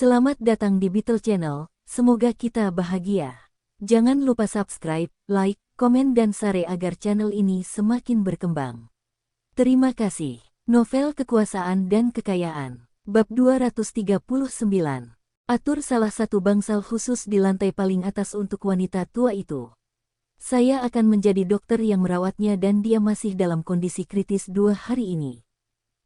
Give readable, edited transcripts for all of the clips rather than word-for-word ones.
Selamat datang di Beetle Channel, semoga kita bahagia. Jangan lupa subscribe, like, komen dan share agar channel ini semakin berkembang. Terima kasih. Novel Kekuasaan dan Kekayaan, Bab 239. Atur salah satu bangsal khusus di lantai paling atas untuk wanita tua itu. Saya akan menjadi dokter yang merawatnya dan dia masih dalam kondisi kritis 2 hari ini.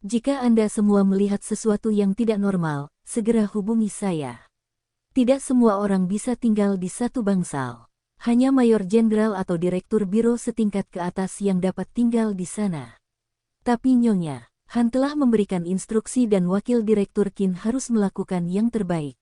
Jika Anda semua melihat sesuatu yang tidak normal, segera hubungi saya. Tidak semua orang bisa tinggal di satu bangsal. Hanya mayor jenderal atau direktur biro setingkat ke atas yang dapat tinggal di sana. Tapi Nyonya, Han telah memberikan instruksi dan wakil direktur Qin harus melakukan yang terbaik.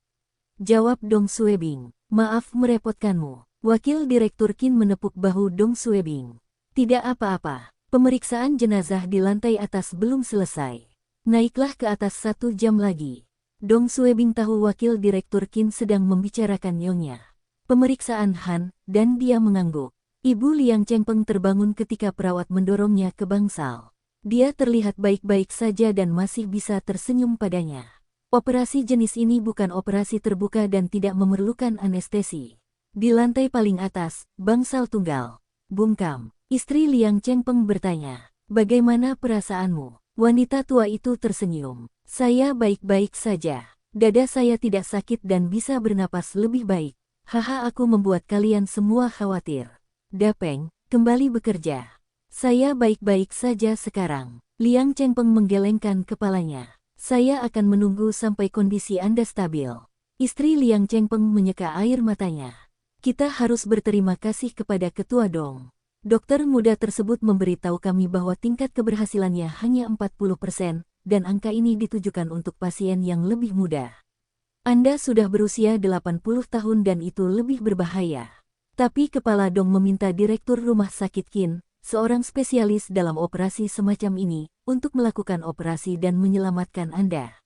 Jawab Dong Suebing. Maaf merepotkanmu. Wakil direktur Qin menepuk bahu Dong Suebing. Tidak apa-apa. Pemeriksaan jenazah di lantai atas belum selesai. Naiklah ke atas 1 jam lagi. Dong Suebing tahu wakil direktur Qin sedang membicarakan Nyonya. Pemeriksaan Han, dan dia mengangguk. Ibu Liang Chengpeng terbangun ketika perawat mendorongnya ke bangsal. Dia terlihat baik-baik saja dan masih bisa tersenyum padanya. Operasi jenis ini bukan operasi terbuka dan tidak memerlukan anestesi. Di lantai paling atas, bangsal tunggal. Bungkam. Istri Liang Chengpeng bertanya, "Bagaimana perasaanmu?" Wanita tua itu tersenyum. "Saya baik-baik saja. Dada saya tidak sakit dan bisa bernapas lebih baik. Haha, aku membuat kalian semua khawatir. Dapeng, kembali bekerja." "Saya baik-baik saja sekarang." Liang Chengpeng menggelengkan kepalanya. "Saya akan menunggu sampai kondisi Anda stabil." Istri Liang Chengpeng menyeka air matanya. "Kita harus berterima kasih kepada Ketua Dong. Dokter muda tersebut memberitahu kami bahwa tingkat keberhasilannya hanya 40%, dan angka ini ditujukan untuk pasien yang lebih muda. Anda sudah berusia 80 tahun dan itu lebih berbahaya." Tapi Kepala Dong meminta Direktur Rumah Sakit Qin, seorang spesialis dalam operasi semacam ini, untuk melakukan operasi dan menyelamatkan Anda.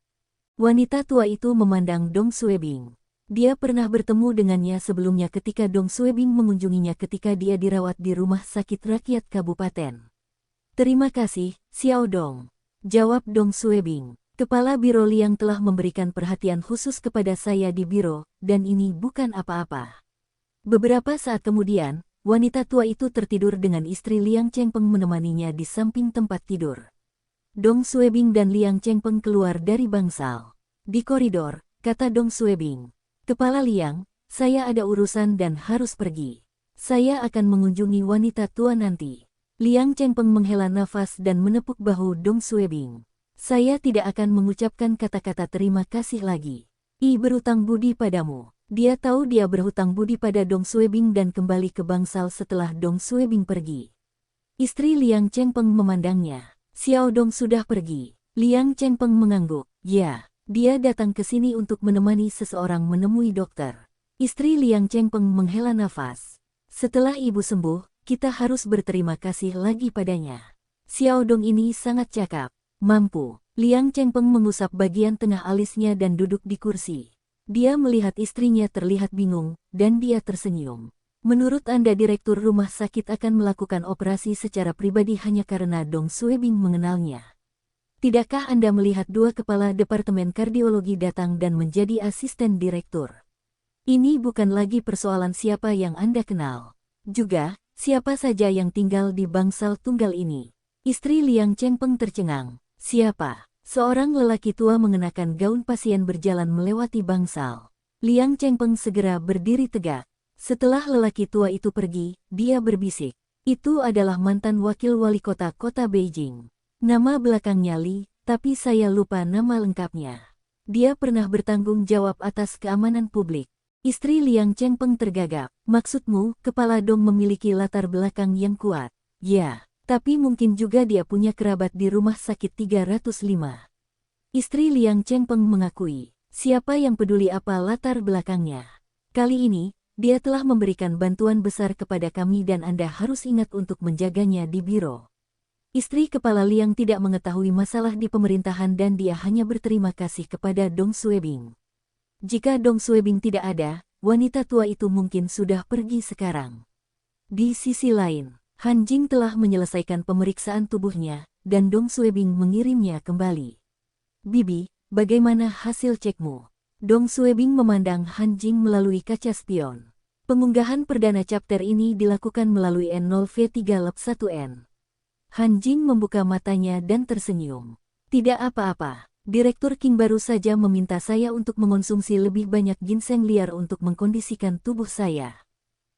Wanita tua itu memandang Dong Suebing. Dia pernah bertemu dengannya sebelumnya ketika Dong Suebing mengunjunginya ketika dia dirawat di Rumah Sakit Rakyat Kabupaten. "Terima kasih, Xiao Dong," jawab Dong Suebing. "Kepala Biro Liang telah memberikan perhatian khusus kepada saya di biro, dan ini bukan apa-apa." Beberapa saat kemudian, wanita tua itu tertidur dengan istri Liang Chengpeng menemaninya di samping tempat tidur. Dong Suebing dan Liang Chengpeng keluar dari bangsal. Di koridor, kata Dong Suebing, "Kepala Liang, saya ada urusan dan harus pergi. Saya akan mengunjungi wanita tua nanti." Liang Chengpeng menghela nafas dan menepuk bahu Dong Suebing. "Saya tidak akan mengucapkan kata-kata terima kasih lagi. Berhutang budi padamu." Dia tahu dia berhutang budi pada Dong Suebing dan kembali ke bangsal setelah Dong Suebing pergi. Istri Liang Chengpeng memandangnya. "Xiao Dong sudah pergi." Liang Chengpeng mengangguk. "Ya. Dia datang ke sini untuk menemani seseorang menemui dokter." Istri Liang Chengpeng menghela nafas. "Setelah ibu sembuh, kita harus berterima kasih lagi padanya. Xiao Dong ini sangat cakap, mampu." Liang Chengpeng mengusap bagian tengah alisnya dan duduk di kursi. Dia melihat istrinya terlihat bingung, dan dia tersenyum. "Menurut Anda Direktur Rumah Sakit akan melakukan operasi secara pribadi hanya karena Dong Suebing mengenalnya? Tidakkah Anda melihat 2 kepala Departemen Kardiologi datang dan menjadi asisten direktur? Ini bukan lagi persoalan siapa yang Anda kenal. Juga, siapa saja yang tinggal di bangsal tunggal ini." Istri Liang Chengpeng tercengang. "Siapa?" Seorang lelaki tua mengenakan gaun pasien berjalan melewati bangsal. Liang Chengpeng segera berdiri tegak. Setelah lelaki tua itu pergi, dia berbisik, "Itu adalah mantan wakil wali kota Beijing. Nama belakangnya Li, tapi saya lupa nama lengkapnya. Dia pernah bertanggung jawab atas keamanan publik." Istri Liang Chengpeng tergagap. "Maksudmu, Kepala Dong memiliki latar belakang yang kuat?" "Ya, tapi mungkin juga dia punya kerabat di Rumah Sakit 305. Istri Liang Chengpeng mengakui. "Siapa yang peduli apa latar belakangnya? Kali ini, dia telah memberikan bantuan besar kepada kami dan Anda harus ingat untuk menjaganya di biro." Istri Kepala Liang tidak mengetahui masalah di pemerintahan dan dia hanya berterima kasih kepada Dong Suebing. Jika Dong Suebing tidak ada, wanita tua itu mungkin sudah pergi sekarang. Di sisi lain, Han Jing telah menyelesaikan pemeriksaan tubuhnya, dan Dong Suebing mengirimnya kembali. "Bibi, bagaimana hasil cekmu?" Dong Suebing memandang Han Jing melalui kaca spion. Pengunggahan perdana chapter ini dilakukan melalui N0V3 Lab 1N. Han Jing membuka matanya dan tersenyum. Tidak apa-apa, Direktur King baru saja meminta saya untuk mengonsumsi lebih banyak ginseng liar untuk mengkondisikan tubuh saya.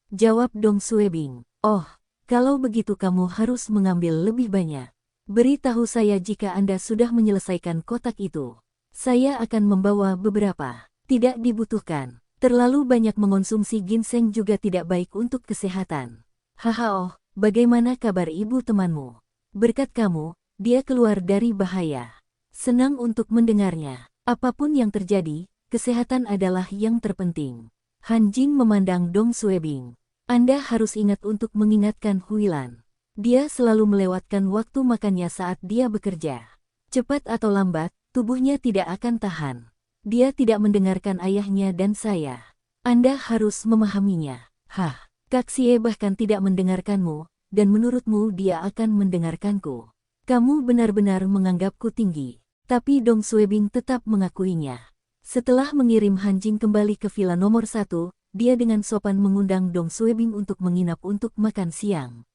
Jawab Dong Suebing. Oh, kalau begitu kamu harus mengambil lebih banyak. Beritahu saya jika Anda sudah menyelesaikan kotak itu. Saya akan membawa beberapa. Tidak dibutuhkan. Terlalu banyak mengonsumsi ginseng juga tidak baik untuk kesehatan. Haha, oh, bagaimana kabar ibu temanmu? Berkat kamu, dia keluar dari bahaya. Senang untuk mendengarnya. Apapun yang terjadi, kesehatan adalah yang terpenting. Han Jing memandang Dong Suebing. Anda harus ingat untuk mengingatkan Huilan. Dia selalu melewatkan waktu makannya saat dia bekerja. Cepat atau lambat, tubuhnya tidak akan tahan. Dia tidak mendengarkan ayahnya dan saya. Anda harus memahaminya. Hah, Kak Xie bahkan tidak mendengarkanmu, dan menurutmu dia akan mendengarkanku. Kamu benar-benar menganggapku tinggi. Tapi Dong Suebing tetap mengakuinya. Setelah mengirim Han Jing kembali ke villa nomor 1, dia dengan sopan mengundang Dong Suebing untuk menginap untuk makan siang.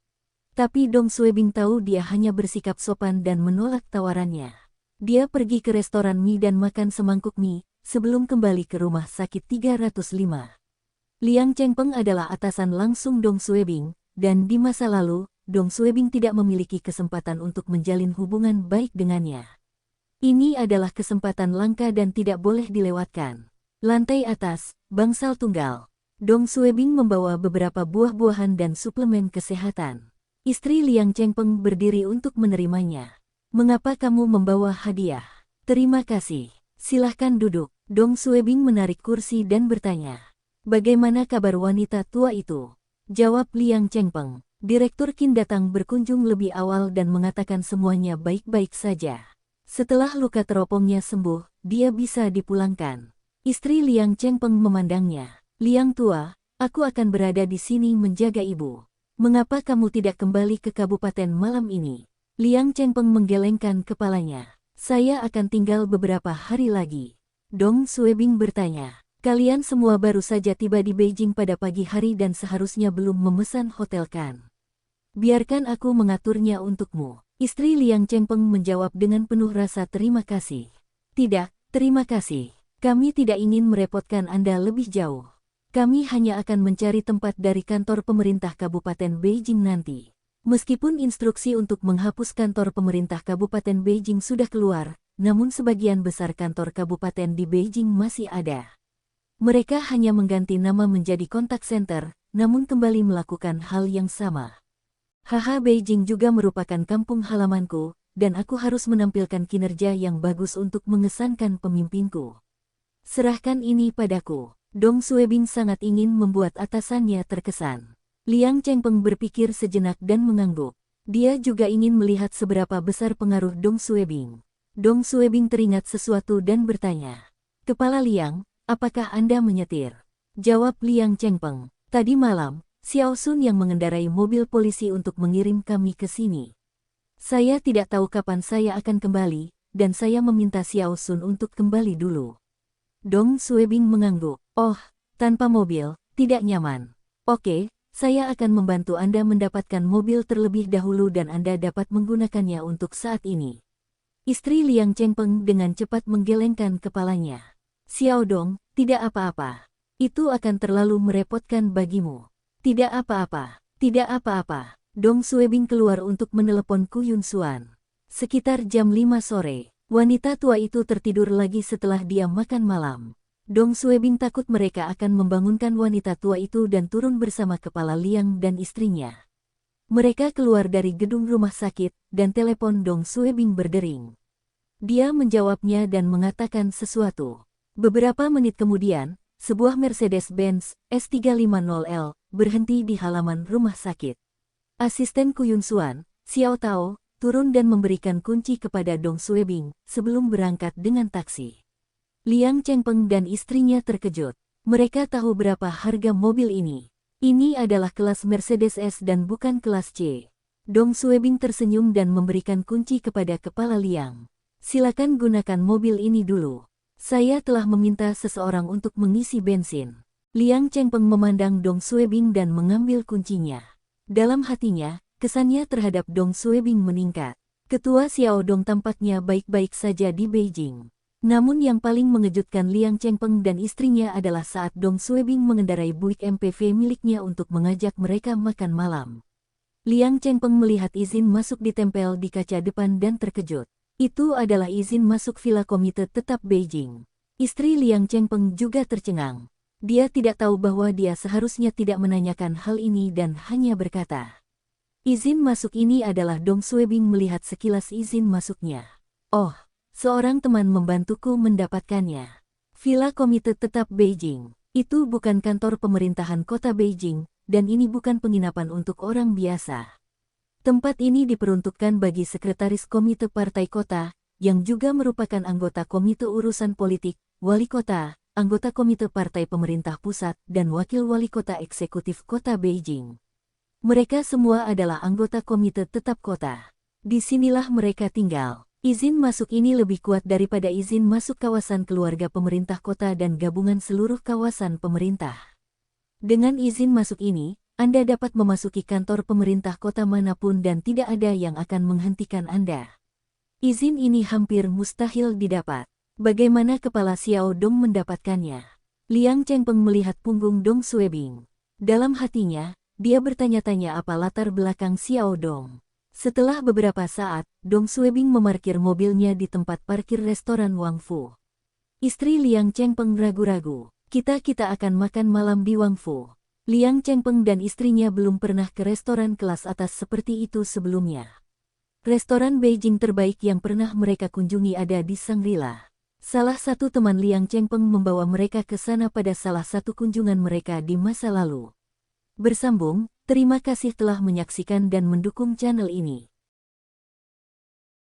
Tapi Dong Suebing tahu dia hanya bersikap sopan dan menolak tawarannya. Dia pergi ke restoran mie dan makan semangkuk mie, sebelum kembali ke rumah sakit 305. Liang Chengpeng adalah atasan langsung Dong Suebing, dan di masa lalu, Dong Suebing tidak memiliki kesempatan untuk menjalin hubungan baik dengannya. Ini adalah kesempatan langka dan tidak boleh dilewatkan. Lantai atas, bangsal tunggal. Dong Suebing membawa beberapa buah-buahan dan suplemen kesehatan. Istri Liang Chengpeng berdiri untuk menerimanya. Mengapa kamu membawa hadiah? Terima kasih. Silahkan duduk. Dong Suebing menarik kursi dan bertanya. Bagaimana kabar wanita tua itu? Jawab Liang Chengpeng. Direktur Qin datang berkunjung lebih awal dan mengatakan semuanya baik-baik saja. Setelah luka teropongnya sembuh, dia bisa dipulangkan. Istri Liang Chengpeng memandangnya. Liang tua, aku akan berada di sini menjaga ibu. Mengapa kamu tidak kembali ke kabupaten malam ini? Liang Chengpeng menggelengkan kepalanya. Saya akan tinggal beberapa hari lagi. Dong Suebing bertanya. Kalian semua baru saja tiba di Beijing pada pagi hari dan seharusnya belum memesan hotel kan? Biarkan aku mengaturnya untukmu. Istri Liang Chengpeng menjawab dengan penuh rasa terima kasih. Tidak, terima kasih. Kami tidak ingin merepotkan Anda lebih jauh. Kami hanya akan mencari tempat dari kantor pemerintah Kabupaten Beijing nanti. Meskipun instruksi untuk menghapus kantor pemerintah Kabupaten Beijing sudah keluar, namun sebagian besar kantor kabupaten di Beijing masih ada. Mereka hanya mengganti nama menjadi kontak center, namun kembali melakukan hal yang sama. Haha, Beijing juga merupakan kampung halamanku, dan aku harus menampilkan kinerja yang bagus untuk mengesankan pemimpinku. Serahkan ini padaku. Dong Suebing sangat ingin membuat atasannya terkesan. Liang Chengpeng berpikir sejenak dan mengangguk. Dia juga ingin melihat seberapa besar pengaruh Dong Suebing. Dong Suebing teringat sesuatu dan bertanya. Kepala Liang, apakah Anda menyetir? Jawab Liang Chengpeng. Tadi malam, Xiao Sun yang mengendarai mobil polisi untuk mengirim kami ke sini. Saya tidak tahu kapan saya akan kembali, dan saya meminta Xiao Sun untuk kembali dulu. Dong Suebing mengangguk. Oh, tanpa mobil, tidak nyaman. Oke. Saya akan membantu Anda mendapatkan mobil terlebih dahulu dan Anda dapat menggunakannya untuk saat ini. Istri Liang Chengpeng dengan cepat menggelengkan kepalanya. Xiao Dong, tidak apa-apa. Itu akan terlalu merepotkan bagimu. Tidak apa-apa, tidak apa-apa. Dong Suebing keluar untuk menelepon Ku Yun Xuan. Sekitar jam 5 sore, wanita tua itu tertidur lagi setelah dia makan malam. Dong Suebing takut mereka akan membangunkan wanita tua itu dan turun bersama kepala Liang dan istrinya. Mereka keluar dari gedung rumah sakit, dan telepon Dong Suebing berdering. Dia menjawabnya dan mengatakan sesuatu. Beberapa menit kemudian, sebuah Mercedes-Benz S350L berhenti di halaman rumah sakit. Asisten Ku Yun Xuan, Xiao Tao, turun dan memberikan kunci kepada Dong Suebing sebelum berangkat dengan taksi. Liang Chengpeng dan istrinya terkejut. Mereka tahu berapa harga mobil ini. Ini adalah kelas Mercedes S dan bukan kelas C. Dong Suebing tersenyum dan memberikan kunci kepada kepala Liang. Silakan gunakan mobil ini dulu. Saya telah meminta seseorang untuk mengisi bensin. Liang Chengpeng memandang Dong Suebing dan mengambil kuncinya. Dalam hatinya, kesannya terhadap Dong Suebing meningkat. Ketua Xiao Dong tampaknya baik-baik saja di Beijing. Namun yang paling mengejutkan Liang Chengpeng dan istrinya adalah saat Dong Suebing mengendarai Buick MPV miliknya untuk mengajak mereka makan malam. Liang Chengpeng melihat izin masuk ditempel di kaca depan dan terkejut. Itu adalah izin masuk Villa Komite Tetap Beijing. Istri Liang Chengpeng juga tercengang. Dia tidak tahu bahwa dia seharusnya tidak menanyakan hal ini dan hanya berkata, "Izin masuk ini adalah." Dong Suebing melihat sekilas izin masuknya. "Oh, seorang teman membantuku mendapatkannya. Villa Komite Tetap Beijing. Itu bukan kantor pemerintahan kota Beijing, dan ini bukan penginapan untuk orang biasa. Tempat ini diperuntukkan bagi sekretaris komite partai kota, yang juga merupakan anggota komite urusan politik, wali kota, anggota komite partai pemerintah pusat, dan wakil wali kota eksekutif kota Beijing. Mereka semua adalah anggota komite tetap kota. Disinilah mereka tinggal. Izin masuk ini lebih kuat daripada izin masuk kawasan keluarga pemerintah kota dan gabungan seluruh kawasan pemerintah. Dengan izin masuk ini, Anda dapat memasuki kantor pemerintah kota manapun dan tidak ada yang akan menghentikan Anda. Izin ini hampir mustahil didapat. Bagaimana kepala Xiao Dong mendapatkannya?" Liang Chengpeng melihat punggung Dong Suebing. Dalam hatinya, dia bertanya-tanya apa latar belakang Xiao Dong. Setelah beberapa saat, Dong Suebing memarkir mobilnya di tempat parkir restoran Wang Fu. Istri Liang Chengpeng ragu-ragu. Kita akan makan malam di Wang Fu." Liang Chengpeng dan istrinya belum pernah ke restoran kelas atas seperti itu sebelumnya. Restoran Beijing terbaik yang pernah mereka kunjungi ada di Shangri-La. Salah satu teman Liang Chengpeng membawa mereka ke sana pada salah satu kunjungan mereka di masa lalu. Bersambung, terima kasih telah menyaksikan dan mendukung channel ini.